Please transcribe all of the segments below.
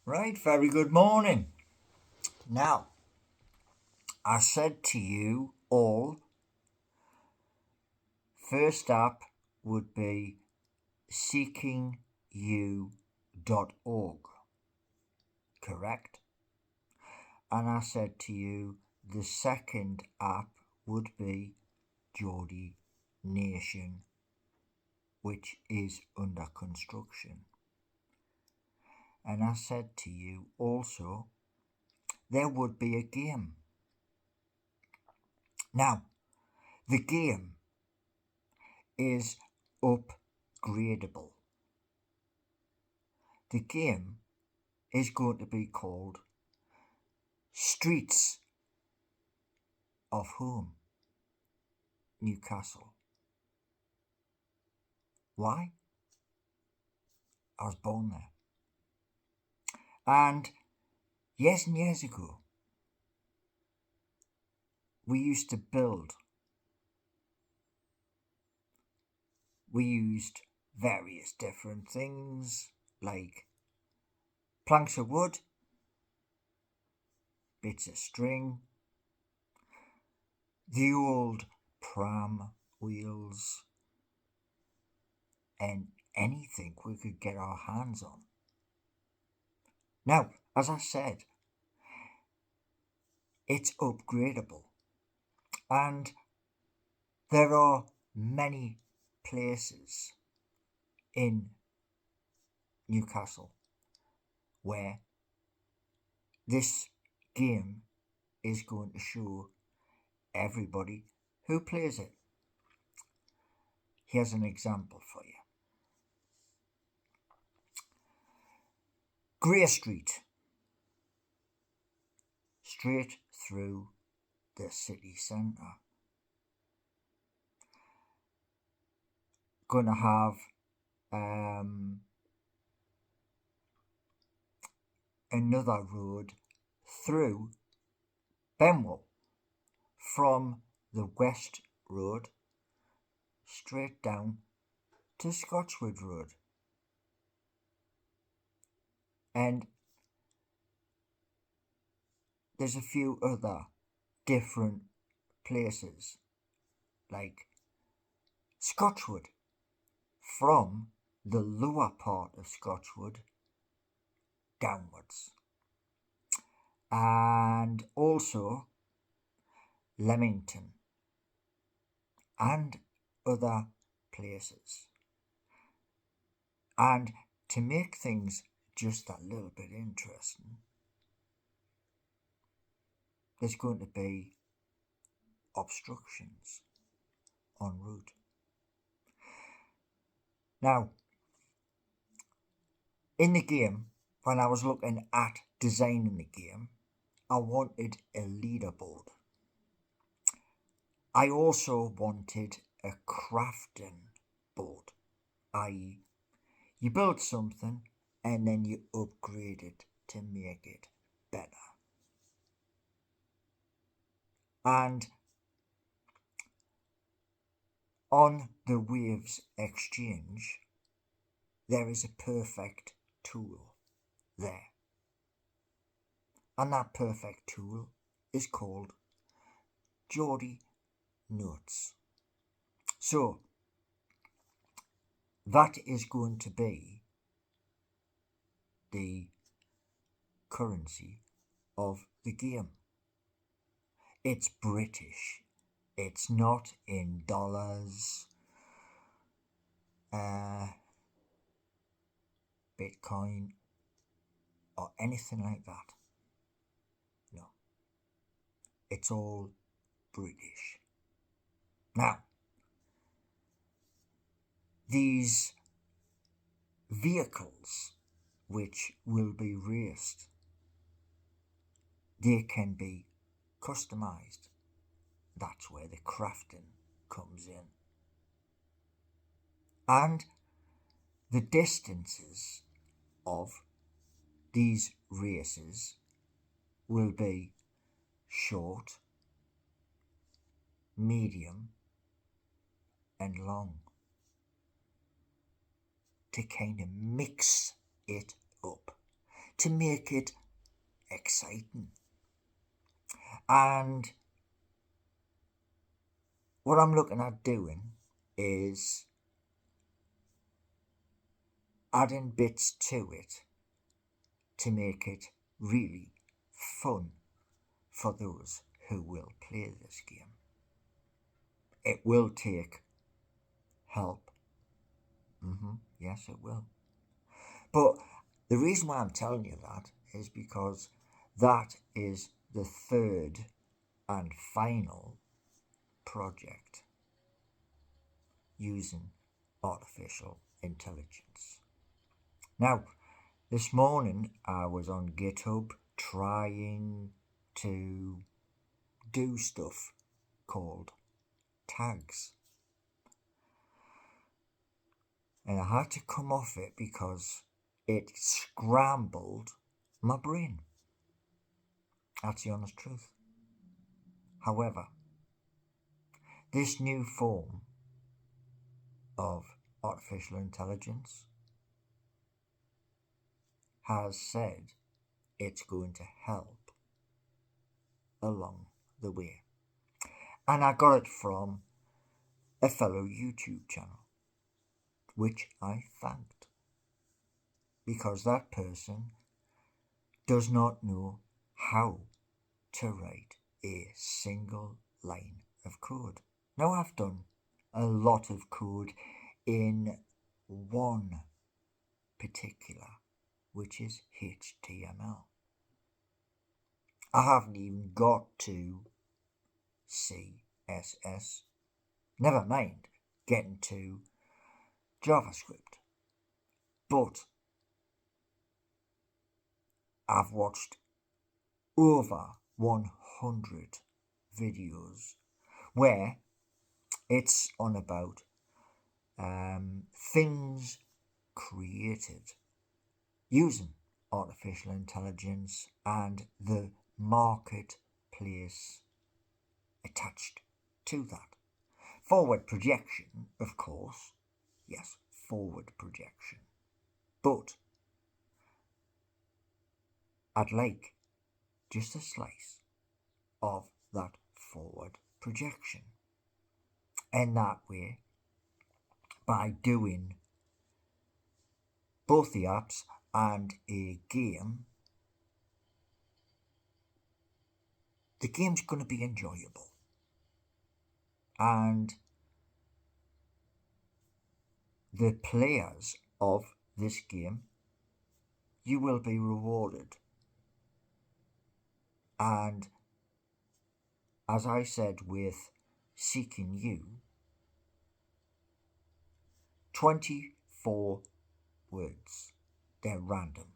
Right, very good morning. Now, I said to you all, first up would be seekingyou.org, correct? And I said to you, the second app would be Geordie Nation, which is under construction. And I said to you also, there would be a game. Now, the game is upgradable. The game is going to be called Streets of Home Newcastle. Why? I was born there. And years and years ago, we used to build. We used various different things like planks of wood, bits of string, the old pram wheels, and anything we could get our hands on. Now, as I said, it's upgradable, and there are many places in Newcastle where this game is going to show everybody who plays it. Here's an example for you. Grey Street, straight through the city centre. Gonna have another road through Benwell from the West Road straight down to Scotchwood Road. And there's a few other different places like Scotchwood from the lower part of Scotchwood downwards, and also Leamington and other places. And to make things just a little bit interesting, there's going to be obstructions en route. Now, in the game, when I was looking at designing the game, I wanted a leaderboard. I also wanted a crafting board, i.e., you build something and then you upgrade it to make it better. And on the Waves Exchange, there is a perfect tool there. And that perfect tool is called Geordie Notes. So, that is going to be the currency of the game. It's British. It's not in dollars, Bitcoin, or anything like that. No. It's all British. Now, these vehicles which will be raced, they can be customized. That's where the crafting comes in. And the distances of these races will be short, medium, and long, to kind of mix it up. to make it exciting. And what I'm looking at doing is adding bits to it to make it really fun for those who will play this game. It will take help. Yes, it will. But the reason why I'm telling you that is because that is the third and final project using artificial intelligence. Now, this morning I was on GitHub trying to do stuff called tags. And I had to come off it because it scrambled my brain. That's the honest truth. However, this new form of artificial intelligence has said it's going to help along the way. And I got it from a fellow YouTube channel, which I thanked, because that person does not know how to write a single line of code. Now, I've done a lot of code in one particular, which is HTML. I haven't even got to CSS, never mind getting to JavaScript. But I've watched over 100 videos where it's on about things created using artificial intelligence and the marketplace attached to that. Forward projection, of course. Yes, forward projection. But I'd like just a slice of that forward projection. And that way, by doing both the apps and a game, the game's going to be enjoyable. And the players of this game, you will be rewarded. And as I said with Seeking You, 24 words. They're random.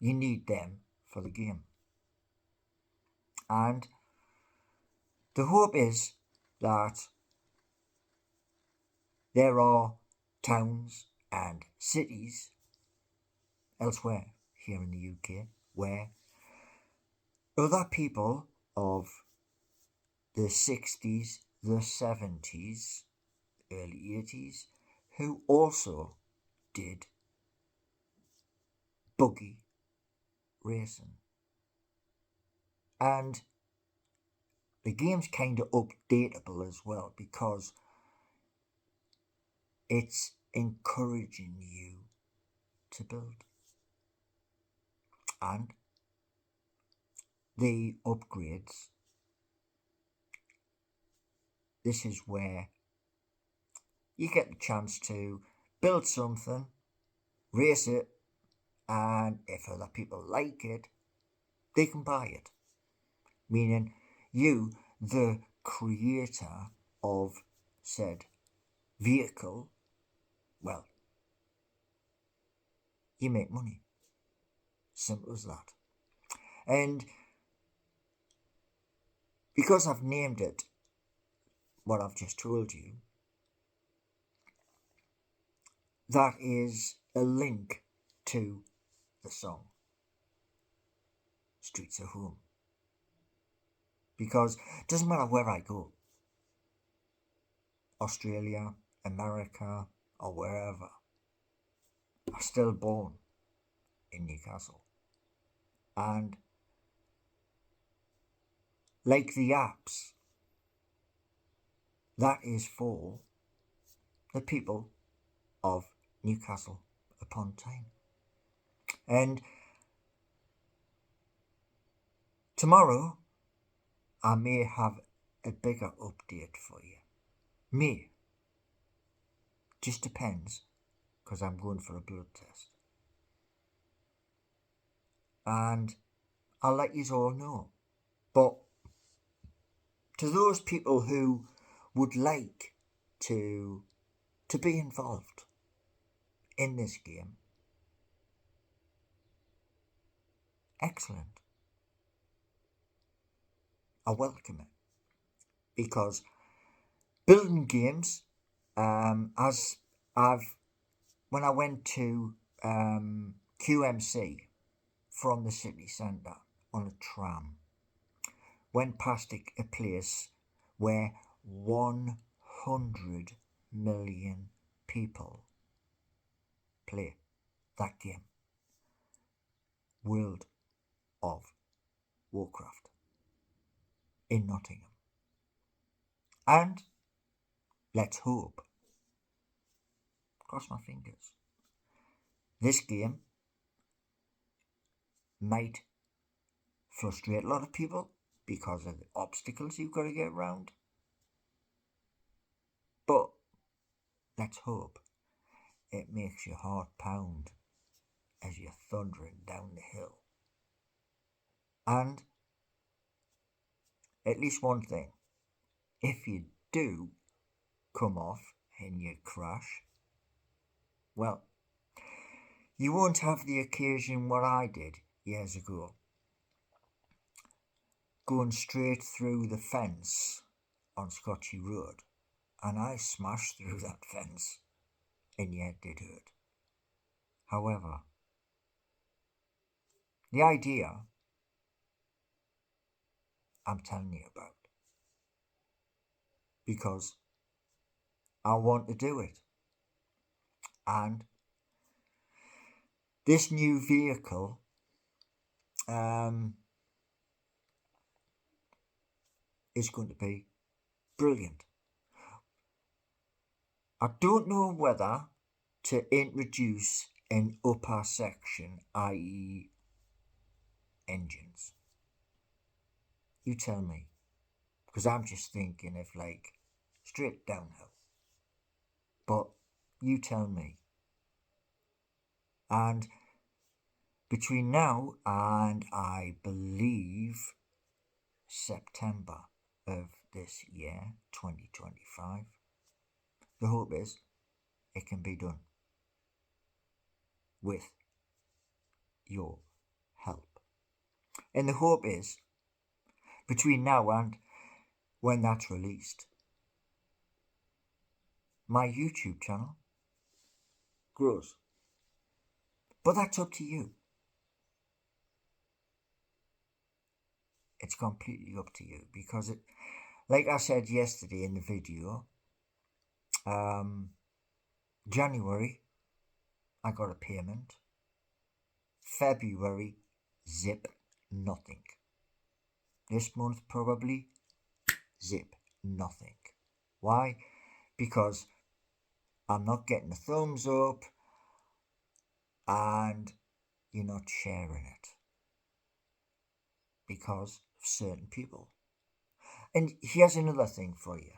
You need them for the game. And the hope is that there are towns and cities elsewhere here in the UK where other people of the 60s, the 70s, early 80s, who also did buggy racing. And the game's kind of updatable as well, because it's encouraging you to build. And the upgrades, this is where you get the chance to build something, race it, and if other people like it, they can buy it. Meaning you, the creator of said vehicle, well, you make money. Simple as that. And because I've named it what I've just told you, that is a link to the song Streets of Home. Because it doesn't matter where I go, Australia, America, or wherever, I'm still born in Newcastle. And like the apps, that is for the people of Newcastle upon Tyne. And tomorrow I may have a bigger update for you. May. Just depends, because I'm going for a blood test. And I'll let you all know. But to those people who would like to be involved in this game, excellent. I welcome it. Because building games, as when I went to QMC from the city centre on a tram, went past a place where 100 million people play that game. World of Warcraft in Nottingham. And let's hope, cross my fingers, this game might frustrate a lot of people because of the obstacles you've got to get around. But let's hope it makes your heart pound as you're thundering down the hill. And at least one thing, if you do come off and you crash, well, you won't have the occasion what I did years ago, going straight through the fence on Scotchy Road, and I smashed through that fence, and yet it hurt. However, the idea I'm telling you about, because I want to do it. And this new vehicle is going to be brilliant. I don't know whether to introduce an upper section, i.e. engines. You tell me, because I'm just thinking of like straight downhill. But you tell me. And between now and I believe September of this year, 2025, the hope is it can be done with your help. And the hope is between now and when that's released, my YouTube channel grows. But that's up to you. It's completely up to you, because it, like I said yesterday in the video, January I got a payment. February, zip, nothing. This month probably zip, nothing. Why? Because I'm not getting a thumbs up and you're not sharing it because of certain people. And here's another thing for you,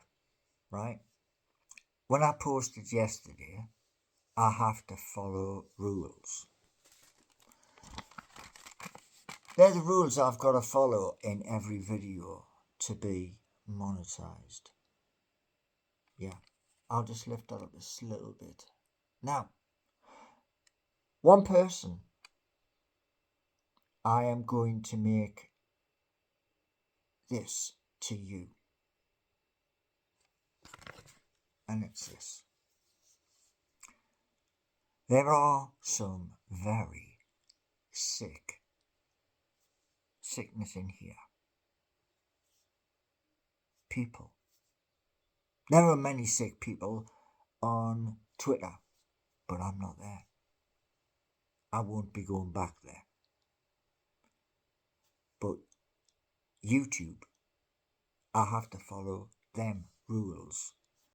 right? When I posted yesterday, I have to follow rules. They're the rules I've got to follow in every video to be monetized. Yeah, I'll just lift that up a little bit. Now, one person I am going to make this to you. And it's this. There are some very sickness in here. People. There are many sick people on Twitter, but I'm not there. I won't be going back there. But YouTube, I have to follow them rules.